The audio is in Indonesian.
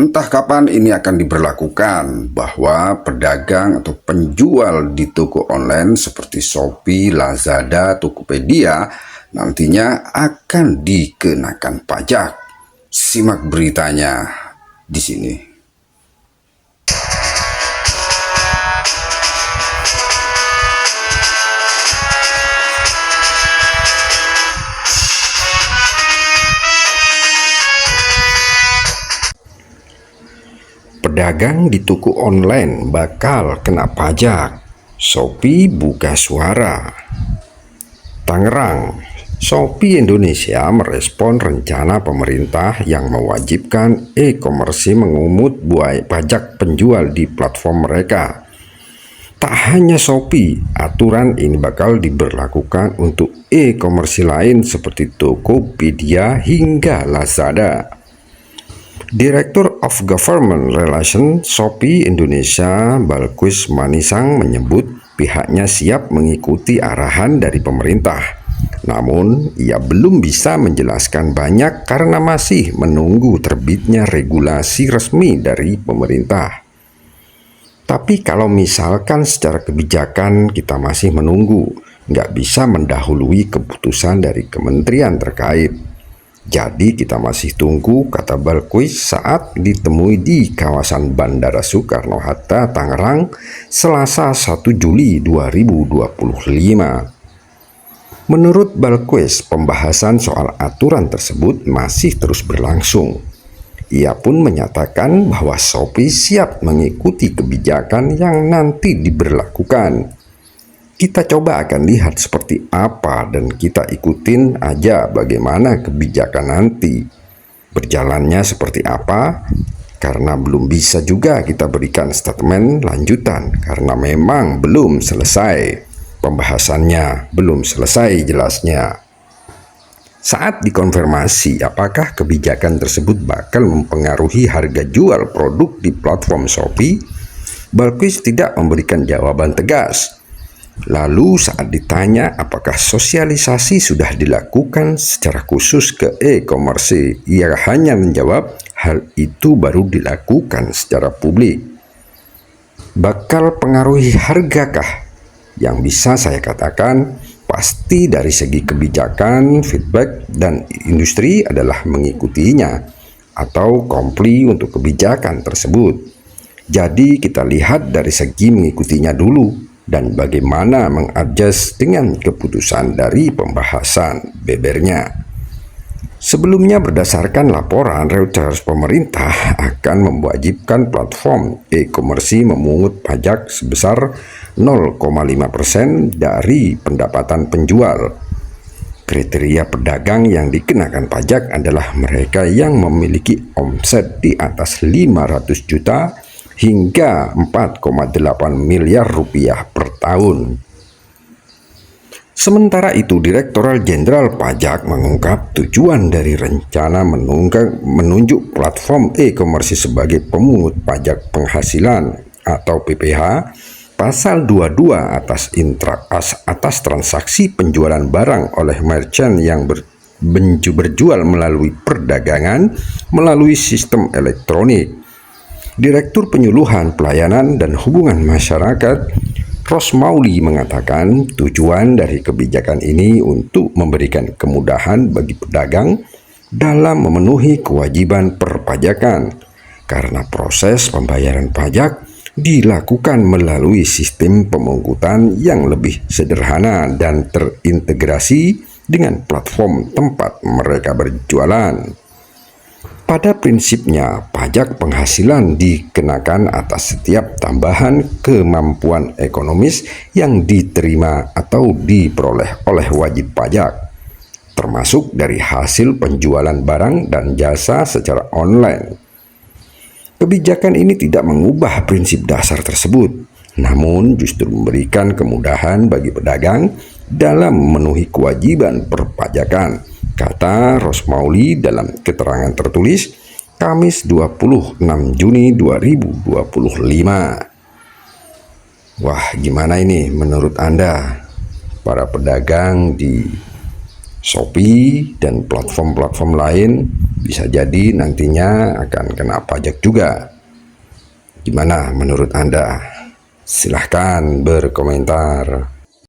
Entah kapan ini akan diberlakukan bahwa pedagang atau penjual di toko online seperti Shopee, Lazada, Tokopedia nantinya akan dikenakan pajak. Simak beritanya di sini. Pedagang di toko online bakal kena pajak. Shopee buka suara. Tangerang, Shopee Indonesia merespon rencana pemerintah yang mewajibkan e-commerce mengungut pajak penjual di platform mereka. Tak hanya Shopee, aturan ini bakal diberlakukan untuk e-commerce lain seperti Tokopedia hingga Lazada. Director of Government Relations Shopee Indonesia, Balkis Manisang, menyebut pihaknya siap mengikuti arahan dari pemerintah. Namun, ia belum bisa menjelaskan banyak karena masih menunggu terbitnya regulasi resmi dari pemerintah. Tapi kalau misalkan secara kebijakan kita masih menunggu, nggak bisa mendahului keputusan dari kementerian terkait. Jadi kita masih tunggu, kata Balkis saat ditemui di kawasan Bandara Soekarno-Hatta, Tangerang, Selasa 1 Juli 2025. Menurut Balkis, pembahasan soal aturan tersebut masih terus berlangsung. Ia pun menyatakan bahwa Shopee siap mengikuti kebijakan yang nanti diberlakukan. Kita coba akan lihat seperti apa dan kita ikutin aja bagaimana kebijakan nanti. Berjalannya seperti apa? Karena belum bisa juga kita berikan statement lanjutan karena memang belum selesai. Pembahasannya belum selesai jelasnya. Saat dikonfirmasi apakah kebijakan tersebut bakal mempengaruhi harga jual produk di platform Shopee, Balkis tidak memberikan jawaban tegas. Lalu saat ditanya apakah sosialisasi sudah dilakukan secara khusus ke e-commerce, ia hanya menjawab hal itu baru dilakukan secara publik. Bakal pengaruhi hargakah? Yang bisa saya katakan pasti dari segi kebijakan, feedback, dan industri adalah mengikutinya atau kompli untuk kebijakan tersebut. Jadi kita lihat dari segi mengikutinya dulu dan bagaimana mengadjust dengan keputusan dari pembahasan, bebernya. Sebelumnya berdasarkan laporan Reuters, pemerintah akan mewajibkan platform e-commerce memungut pajak sebesar 0,5% dari pendapatan penjual. Kriteria pedagang yang dikenakan pajak adalah mereka yang memiliki omset di atas 500 juta hingga 4,8 miliar rupiah per tahun. Sementara itu, Direktorat Jenderal Pajak mengungkap tujuan dari rencana menunjuk platform e-commerce sebagai pemungut pajak penghasilan atau PPh, pasal 22 atas transaksi penjualan barang oleh merchant yang berjual melalui perdagangan melalui sistem elektronik. Direktur Penyuluhan Pelayanan dan Hubungan Masyarakat Rosmauli mengatakan tujuan dari kebijakan ini untuk memberikan kemudahan bagi pedagang dalam memenuhi kewajiban perpajakan karena proses pembayaran pajak dilakukan melalui sistem pemungutan yang lebih sederhana dan terintegrasi dengan platform tempat mereka berjualan. Pada prinsipnya, pajak penghasilan dikenakan atas setiap tambahan kemampuan ekonomis yang diterima atau diperoleh oleh wajib pajak, termasuk dari hasil penjualan barang dan jasa secara online. Kebijakan ini tidak mengubah prinsip dasar tersebut, namun justru memberikan kemudahan bagi pedagang dalam memenuhi kewajiban perpajakan, kata Rosmauli dalam keterangan tertulis Kamis 26 Juni 2025. Wah, gimana ini menurut Anda para pedagang di Shopee dan platform-platform lain bisa jadi nantinya akan kena pajak juga. Gimana menurut Anda? Silahkan berkomentar.